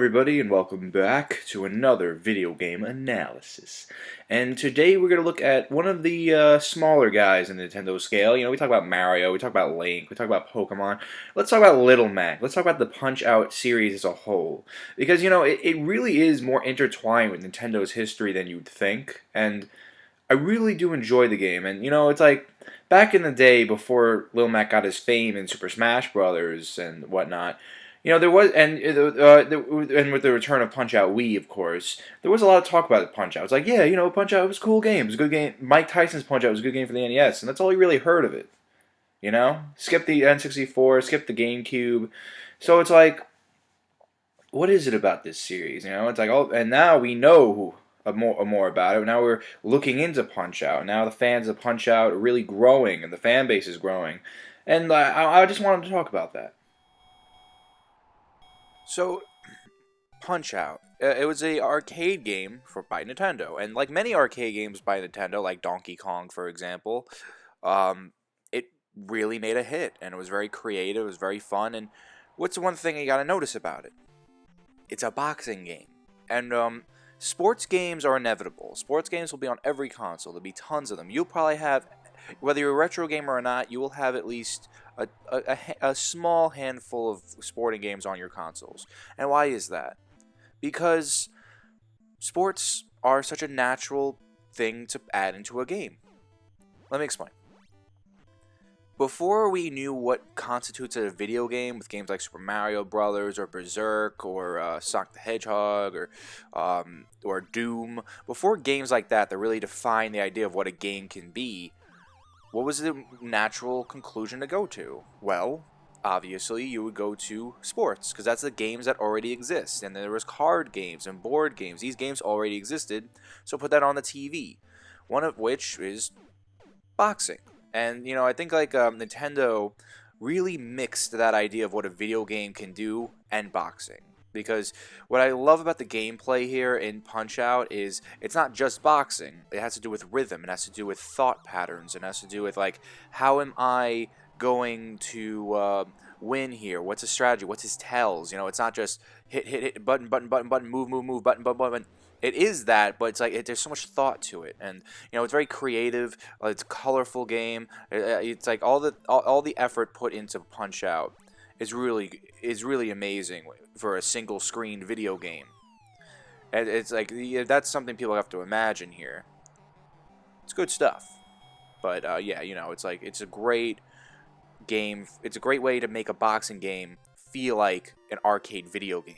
everybody, and welcome back to another video game analysis. And today we're going to look at one of the smaller guys in the Nintendo scale. We talk about Mario, we talk about Link, we talk about Pokemon. Let's talk about Little Mac. Let's talk about the Punch-Out series as a whole. Because, it really is more intertwined with Nintendo's history than you'd think. And I really do enjoy the game. And, it's like, back in the day before Little Mac got his fame in Super Smash Brothers and whatnot, there was, and with the return of Punch-Out Wii, of course, there was a lot of talk about Punch-Out. It's like, yeah, Punch-Out was a cool game. It was a good game. Mike Tyson's Punch-Out was a good game for the NES, and that's all you really heard of it. Skip the N64, skip the GameCube. So it's like, what is it about this series? It's like, oh, and now we know more about it. Now we're looking into Punch-Out. Now the fans of Punch-Out are really growing, and the fan base is growing. And I just wanted to talk about that. So, Punch-Out. It was an arcade game by Nintendo, and like many arcade games by Nintendo, like Donkey Kong, for example, it really made a hit, and it was very creative, it was very fun, and what's one thing you gotta notice about it? It's a boxing game, and sports games are inevitable. Sports games will be on every console. There'll be tons of them. You'll probably have, whether you're a retro gamer or not, you will have at least a small handful of sporting games on your consoles. And why is that? Because sports are such a natural thing to add into a game. Let me explain. Before we knew what constitutes a video game, with games like Super Mario Brothers or Berserk or Sonic the Hedgehog or Doom, before games like that really defined the idea of what a game can be, what was the natural conclusion to go to? Well, obviously you would go to sports, because that's the games that already exist. And there was card games and board games. These games already existed, so put that on the TV. One of which is boxing. And, I think like Nintendo really mixed that idea of what a video game can do and boxing. Because what I love about the gameplay here in Punch-Out is it's not just boxing. It has to do with rhythm. It has to do with thought patterns. It has to do with, like, how am I going to win here? What's his strategy? What's his tells? It's not just hit, button, move, button, button. It is that, but it's like there's so much thought to it, and it's very creative. It's a colorful game. It's like all the effort put into Punch-Out is really amazing for a single screen video game. And it's like that's something people have to imagine here. It's good stuff, but yeah, it's like it's a great game. It's a great way to make a boxing game feel like an arcade video game.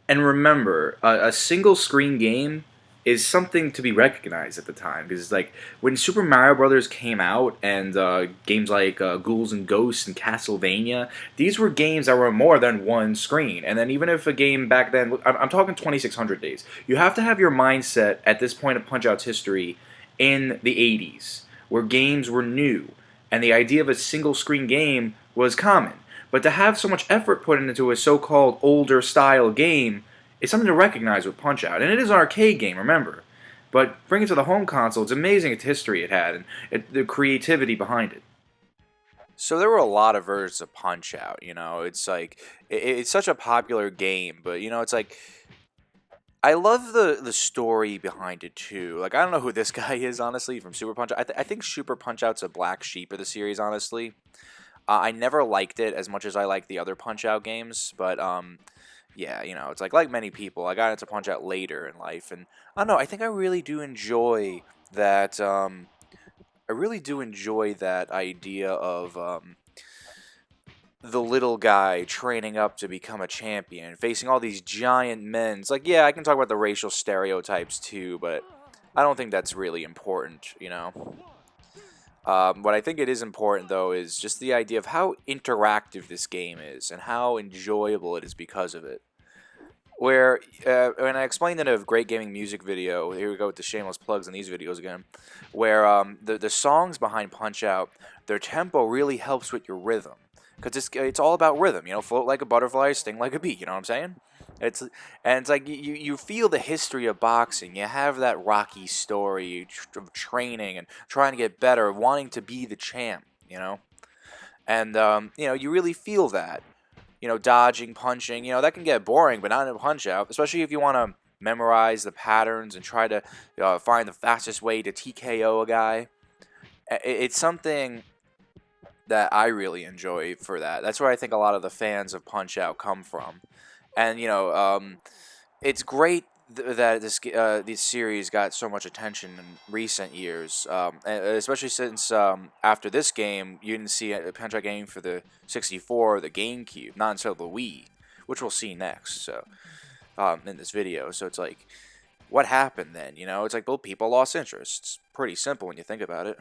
And remember, a single screen game is something to be recognized at the time, because it's like when Super Mario Brothers came out, and games like Ghouls and Ghosts and Castlevania, these were games that were more than one screen. And then even if a game back then, I'm talking 2600 days, you have to have your mindset at this point of Punch-Out's history in the 80s, where games were new, and the idea of a single screen game was common. But to have so much effort put into a so-called older style game is something to recognize with Punch-Out. And it is an arcade game, remember. But bring it to the home console, it's amazing its history it had, and the creativity behind it. So there were a lot of versions of Punch-Out, It's like, it's such a popular game, but, it's like, I love the story behind it, too. Like, I don't know who this guy is, honestly, from Super Punch-Out. I think Super Punch-Out's a black sheep of the series, honestly. I never liked it as much as I liked the other Punch-Out games, but yeah, it's like many people, I got into Punch-Out later in life, and I don't know, I think I really do enjoy that. I really do enjoy that idea of the little guy training up to become a champion, facing all these giant men. It's like, yeah, I can talk about the racial stereotypes too, but I don't think that's really important, What I think it is important, though, is just the idea of how interactive this game is and how enjoyable it is because of it. Where, when I explained in a Great Gaming music video, here we go with the shameless plugs in these videos again, where the songs behind Punch-Out, their tempo really helps with your rhythm. Because it's all about rhythm, float like a butterfly, sting like a bee, you know what I'm saying? It's like you feel the history of boxing. You have that rocky story of training and trying to get better, wanting to be the champ, And you really feel that. dodging, punching, that can get boring, but not in a Punch-Out, especially if you want to memorize the patterns and try to find the fastest way to TKO a guy. It's something that I really enjoy for that. That's where I think a lot of the fans of Punch-Out come from. And, it's great that this series got so much attention in recent years, and especially since after this game, you didn't see a Punch-Out game for the 64 or the GameCube, not until the Wii, which we'll see next. So, in this video, so it's like, what happened then? It's like, well, people lost interest. It's pretty simple when you think about it.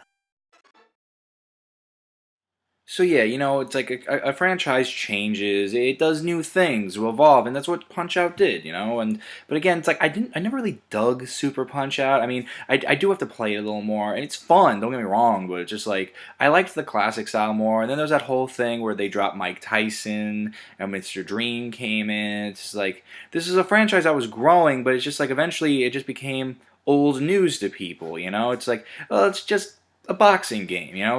So yeah, it's like a franchise changes, it does new things, will evolve, and that's what Punch Out did, but again, it's like I never really dug Super Punch Out. I mean, I do have to play it a little more, and it's fun. Don't get me wrong, but it's just like I liked the classic style more. And then there's that whole thing where they dropped Mike Tyson and Mr. Dream came in. It's just like this is a franchise that was growing, but it's just like eventually it just became old news to people. It's like, oh, it's just a boxing game, and a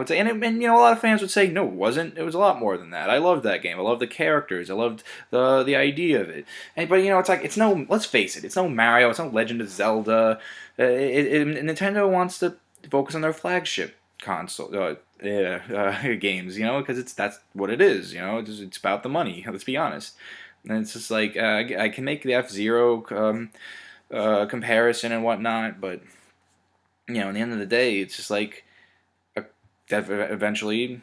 lot of fans would say no, it wasn't. It was a lot more than that. I loved that game. I loved the characters. I loved the idea of it. But it's like it's no. Let's face it. It's no Mario. It's no Legend of Zelda. Nintendo wants to focus on their flagship console games, because that's what it is. It's about the money. Let's be honest. And it's just like I can make the F-Zero comparison and whatnot, but in the end of the day, it's just like that eventually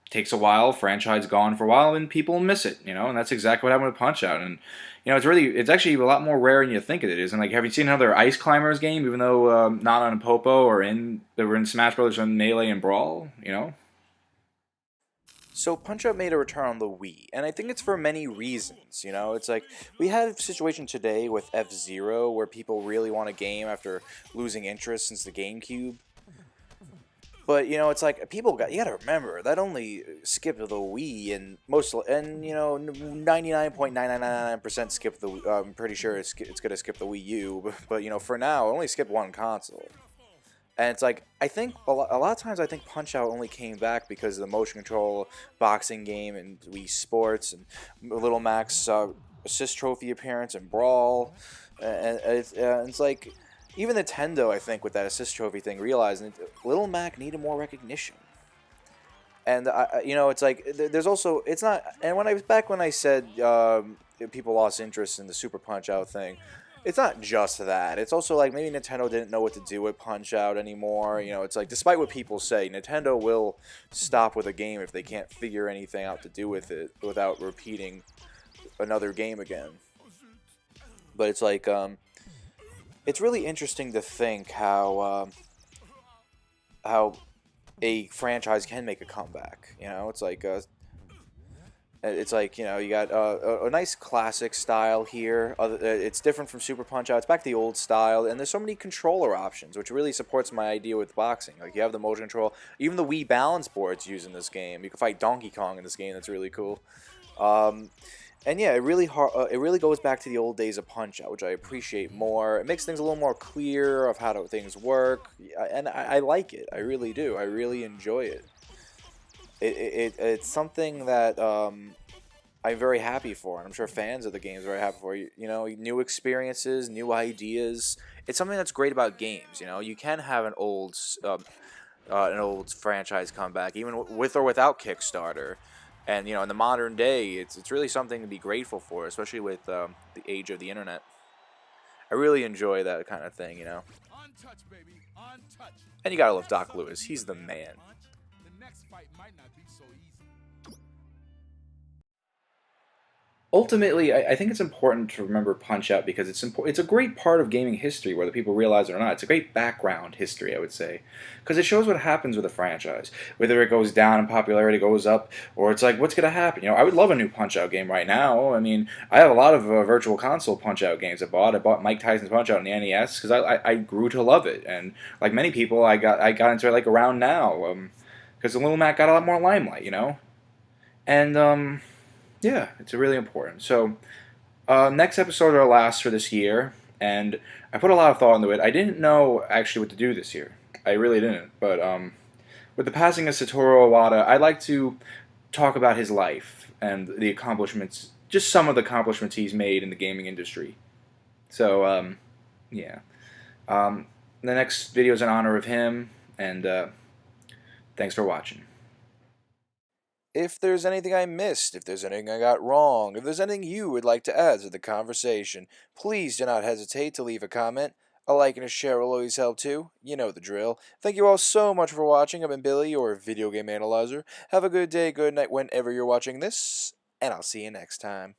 takes a while, franchise gone for a while, and people miss it, and that's exactly what happened with Punch-Out. And it's actually a lot more rare than you think it is. And like, have you seen another Ice Climbers game, even though not on Popo or they were in Smash Brothers and Melee and Brawl, So Punch-Out made a return on the Wii, and I think it's for many reasons. It's like we had a situation today with F-Zero where people really want a game after losing interest since the GameCube. But it's like you gotta remember that only skipped the Wii, and 99.9999% skipped the. I'm pretty sure it's gonna skip the Wii U, but for now, it only skipped one console. And it's like, I think a lot of times I think Punch-Out only came back because of the motion control boxing game and Wii Sports and Little Mac's assist trophy appearance and Brawl, and it's like. Even Nintendo, I think, with that assist trophy thing, realized Little Mac needed more recognition. And it's like there's also it's not. And when I said people lost interest in the Super Punch Out thing, it's not just that. It's also like maybe Nintendo didn't know what to do with Punch Out anymore. It's like despite what people say, Nintendo will stop with a game if they can't figure anything out to do with it without repeating another game again. But it's like it's really interesting to think how a franchise can make a comeback. It's like you got a nice classic style here. It's different from Super Punch Out. It's back to the old style, and there's so many controller options, which really supports my idea with boxing. Like you have the motion control, even the Wii balance board's used in this game. You can fight Donkey Kong in this game. That's really cool. And yeah, it really goes back to the old days of Punch-Out, which I appreciate more. It makes things a little more clear of how things work, and I like it. I really do. I really enjoy it. It's something that I'm very happy for, and I'm sure fans of the games are very happy for. New experiences, new ideas. It's something that's great about games. You can have an old franchise comeback, even with or without Kickstarter. And in the modern day, it's really something to be grateful for, especially with the age of the internet. I really enjoy that kind of thing, Untouched, baby. Untouched. And you gotta love Doc Lewis. He's the man. The next fight might not be so easy. Ultimately, I think it's important to remember Punch-Out because it's a great part of gaming history, whether people realize it or not. It's a great background history, I would say, because it shows what happens with a franchise, whether it goes down in popularity, goes up, or it's like, what's going to happen? I would love a new Punch-Out game right now. I mean, I have a lot of virtual console Punch-Out games I bought. I bought Mike Tyson's Punch-Out on the NES because I grew to love it, and like many people, I got into it like around now because the Little Mac got a lot more limelight, and yeah, it's really important. So, next episode are last for this year, and I put a lot of thought into it. I didn't know actually what to do this year. I really didn't. But with the passing of Satoru Iwata, I'd like to talk about his life and the accomplishments, just some of the accomplishments he's made in the gaming industry. So, yeah. Um, the next video is in honor of him, and thanks for watching. If there's anything I missed, if there's anything I got wrong, if there's anything you would like to add to the conversation, please do not hesitate to leave a comment. A like and a share will always help too. You know the drill. Thank you all so much for watching. I've been Billy, your video game analyzer. Have a good day, good night, whenever you're watching this, and I'll see you next time.